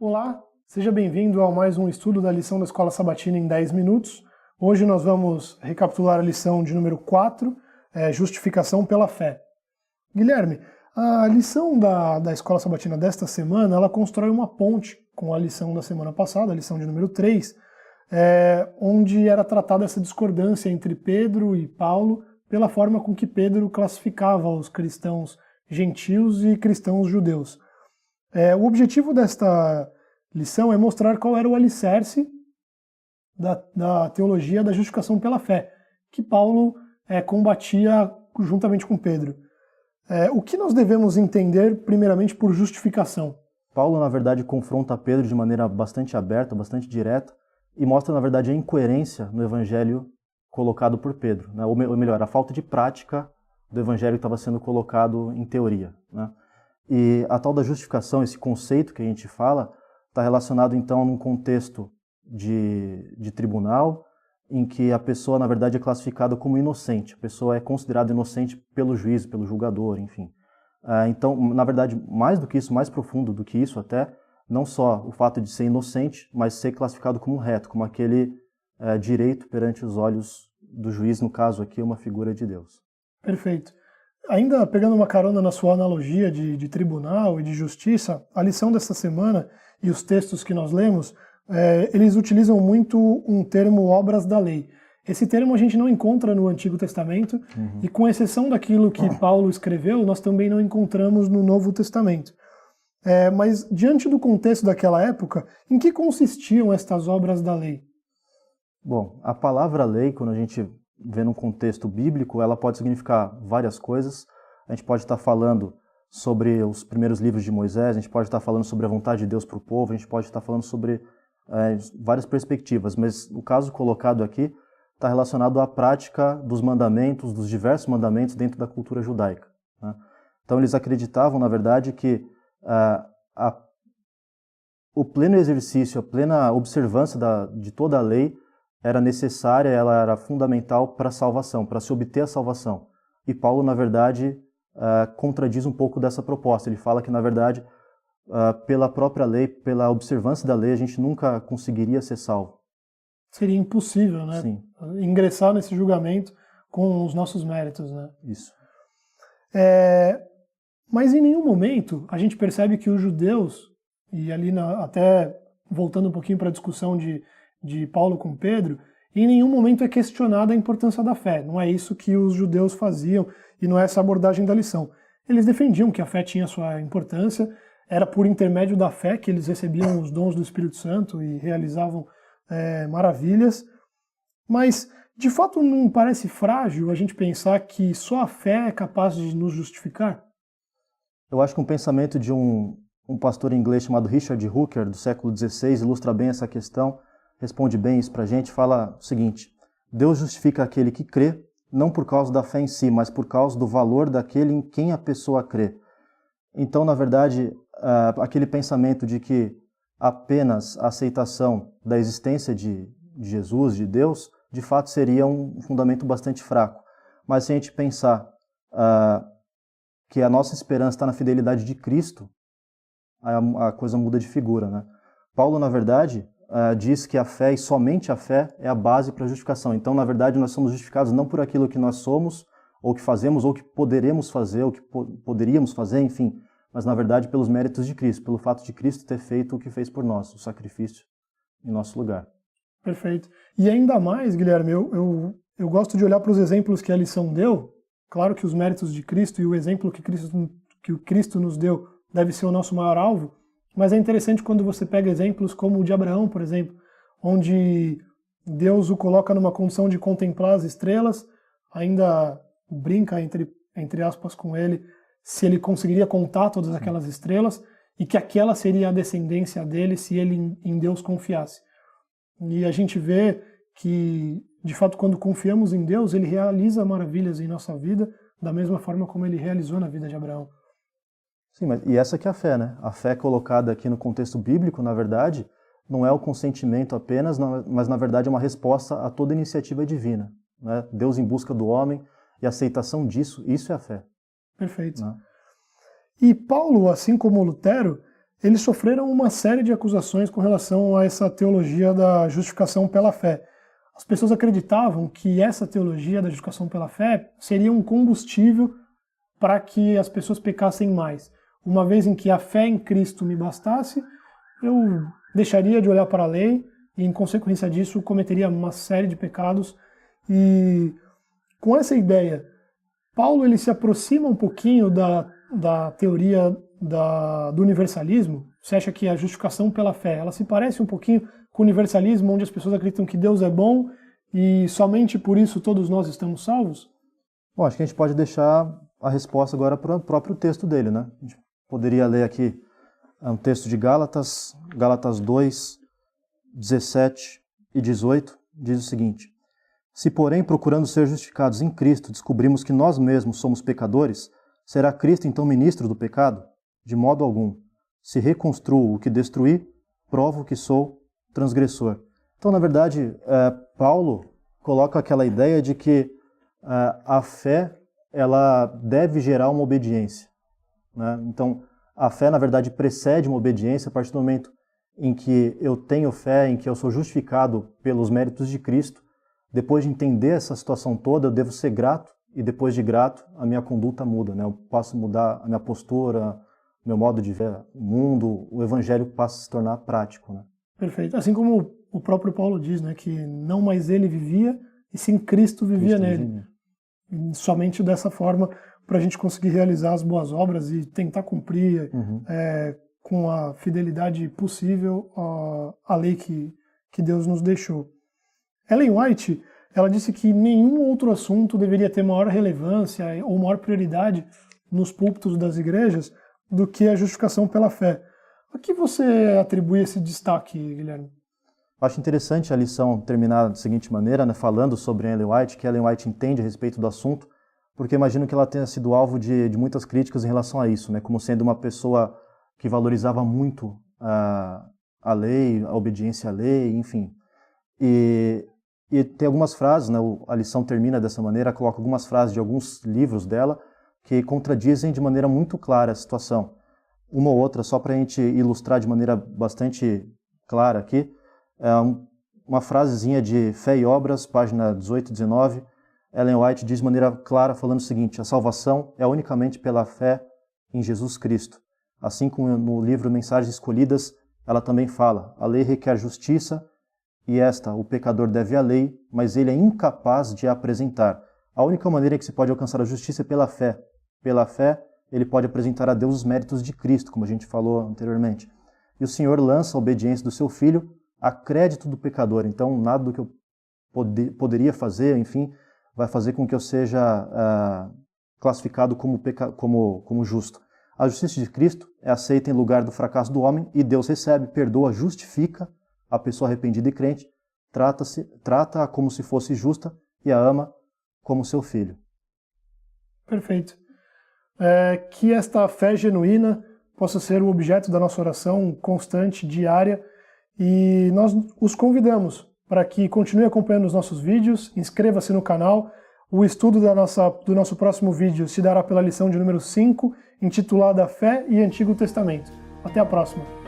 Olá, seja bem-vindo a mais um estudo da lição da Escola Sabatina em 10 minutos. Hoje nós vamos recapitular a lição de número 4, Justificação pela Fé. Guilherme, a lição da Escola Sabatina desta semana, ela constrói uma ponte com a lição da semana passada, a lição de número 3, onde era tratada essa discordância entre Pedro e Paulo pela forma com que Pedro classificava os cristãos gentios e cristãos judeus. O objetivo desta lição é mostrar qual era o alicerce da teologia da justificação pela fé, que Paulo combatia juntamente com Pedro. O que nós devemos entender, primeiramente, por justificação? Paulo, na verdade, confronta Pedro de maneira bastante aberta, bastante direta, e mostra, na verdade, a incoerência no evangelho colocado por Pedro, né? Ou melhor, a falta de prática do evangelho que estava sendo colocado em teoria, né? E a tal da justificação, esse conceito que a gente fala, está relacionado então num contexto de tribunal, em que a pessoa, na verdade, é classificada como inocente. A pessoa é considerada inocente pelo juiz, pelo julgador, enfim. Então, na verdade, mais do que isso, mais profundo do que isso até, não só o fato de ser inocente, mas ser classificado como reto, como aquele direito perante os olhos do juiz, no caso aqui, uma figura de Deus. Perfeito. Ainda pegando uma carona na sua analogia de tribunal e de justiça, a lição desta semana e os textos que nós lemos, eles utilizam muito um termo obras da lei. Esse termo a gente não encontra no Antigo Testamento, e com exceção daquilo que Paulo escreveu, nós também não encontramos no Novo Testamento. Mas diante do contexto daquela época, em que consistiam estas obras da lei? Bom, a palavra lei, quando a gente vê num contexto bíblico, ela pode significar várias coisas. A gente pode estar falando sobre os primeiros livros de Moisés, a gente pode estar falando sobre a vontade de Deus para o povo, a gente pode estar falando sobre várias perspectivas, mas o caso colocado aqui está relacionado à prática dos mandamentos, dos diversos mandamentos dentro da cultura judaica, né? Então eles acreditavam, na verdade, que o pleno exercício, a plena observância de toda a lei era necessária, ela era fundamental para a salvação, para se obter a salvação. E Paulo, na verdade, contradiz um pouco dessa proposta. Ele fala que, na verdade, pela própria lei, pela observância da lei, a gente nunca conseguiria ser salvo. Seria impossível, né? Sim. Ingressar nesse julgamento com os nossos méritos, né? Isso. Mas em nenhum momento a gente percebe que os judeus, e ali até voltando um pouquinho para a discussão de Paulo com Pedro, em nenhum momento é questionada a importância da fé. Não é isso que os judeus faziam e não é essa abordagem da lição. Eles defendiam que a fé tinha sua importância, era por intermédio da fé que eles recebiam os dons do Espírito Santo e realizavam maravilhas. Mas, de fato, não parece frágil a gente pensar que só a fé é capaz de nos justificar? Eu acho que um pensamento de um pastor inglês chamado Richard Hooker, do século XVI, ilustra bem essa questão, responde bem isso para a gente, fala o seguinte: Deus justifica aquele que crê, não por causa da fé em si, mas por causa do valor daquele em quem a pessoa crê. Então, na verdade, aquele pensamento de que apenas a aceitação da existência de Jesus, de Deus, de fato seria um fundamento bastante fraco. Mas se a gente pensar que a nossa esperança está na fidelidade de Cristo, a coisa muda de figura, né? Paulo, na verdade, diz que a fé, e somente a fé, é a base para a justificação. Então, na verdade, nós somos justificados não por aquilo que nós somos, ou que fazemos, ou que poderemos fazer, ou que poderíamos fazer, enfim, mas, na verdade, pelos méritos de Cristo, pelo fato de Cristo ter feito o que fez por nós, o sacrifício em nosso lugar. Perfeito. E ainda mais, Guilherme, eu gosto de olhar para os exemplos que a lição deu. Claro que os méritos de Cristo e o exemplo que o Cristo nos deu deve ser o nosso maior alvo, mas é interessante quando você pega exemplos como o de Abraão, por exemplo, onde Deus o coloca numa condição de contemplar as estrelas, ainda brinca, entre aspas, com ele, se ele conseguiria contar todas aquelas estrelas, e que aquela seria a descendência dele se ele em Deus confiasse. E a gente vê que, de fato, quando confiamos em Deus, ele realiza maravilhas em nossa vida, da mesma forma como ele realizou na vida de Abraão. Sim, e essa que é a fé, né? A fé colocada aqui no contexto bíblico, na verdade, não é o consentimento apenas, mas na verdade é uma resposta a toda iniciativa divina, né? Deus em busca do homem e a aceitação disso, isso é a fé. Perfeito. Né? E Paulo, assim como Lutero, eles sofreram uma série de acusações com relação a essa teologia da justificação pela fé. As pessoas acreditavam que essa teologia da justificação pela fé seria um combustível para que as pessoas pecassem mais. Uma vez em que a fé em Cristo me bastasse, eu deixaria de olhar para a lei e, em consequência disso, cometeria uma série de pecados. E com essa ideia, Paulo ele se aproxima um pouquinho da teoria do universalismo. Você acha que a justificação pela fé, ela se parece um pouquinho com o universalismo, onde as pessoas acreditam que Deus é bom e somente por isso todos nós estamos salvos? Bom, acho que a gente pode deixar a resposta agora para o próprio texto dele, né? A gente poderia ler aqui um texto de Gálatas 2, 17 e 18, diz o seguinte: Se, porém, procurando ser justificados em Cristo, descobrimos que nós mesmos somos pecadores, será Cristo então ministro do pecado? De modo algum. Se reconstruo o que destruí, provo que sou transgressor. Então, na verdade, Paulo coloca aquela ideia de que a fé ela deve gerar uma obediência, né? Então, a fé, na verdade, precede uma obediência a partir do momento em que eu tenho fé, em que eu sou justificado pelos méritos de Cristo. Depois de entender essa situação toda, eu devo ser grato, e depois de grato, a minha conduta muda, né? Eu posso mudar a minha postura, meu modo de ver o mundo, o evangelho passa a se tornar prático, né? Perfeito. Assim como o próprio Paulo diz, né, que não mais ele vivia, e sim Cristo vivia nele. E somente dessa forma, para a gente conseguir realizar as boas obras e tentar cumprir com a fidelidade possível a lei que Deus nos deixou. Ellen White, ela disse que nenhum outro assunto deveria ter maior relevância ou maior prioridade nos púlpitos das igrejas do que a justificação pela fé. A que você atribui esse destaque, Guilherme? Acho interessante a lição terminar da seguinte maneira, né, falando sobre Ellen White, que Ellen White entende a respeito do assunto, porque imagino que ela tenha sido alvo de muitas críticas em relação a isso, né, como sendo uma pessoa que valorizava muito a lei, a obediência à lei, enfim. E tem algumas frases, né, a lição termina dessa maneira, coloca algumas frases de alguns livros dela que contradizem de maneira muito clara a situação. Uma ou outra, só para a gente ilustrar de maneira bastante clara aqui, uma frasezinha de Fé e Obras, página 18 e 19, Ellen White diz de maneira clara, falando o seguinte: a salvação é unicamente pela fé em Jesus Cristo. Assim como no livro Mensagens Escolhidas, ela também fala: a lei requer justiça, e o pecador deve à lei, mas ele é incapaz de a apresentar. A única maneira que se pode alcançar a justiça é pela fé. Pela fé, ele pode apresentar a Deus os méritos de Cristo, como a gente falou anteriormente. E o Senhor lança a obediência do seu Filho a crédito do pecador. Então, nada do que eu poderia fazer, enfim, vai fazer com que eu seja classificado como justo. A justiça de Cristo é aceita em lugar do fracasso do homem, e Deus recebe, perdoa, justifica a pessoa arrependida e crente, trata-a como se fosse justa e a ama como seu filho. Perfeito. Que esta fé genuína possa ser o objeto da nossa oração constante, diária, e nós os convidamos para que continue acompanhando os nossos vídeos, inscreva-se no canal. O estudo do nosso próximo vídeo se dará pela lição de número 5, intitulada Fé e Antigo Testamento. Até a próxima!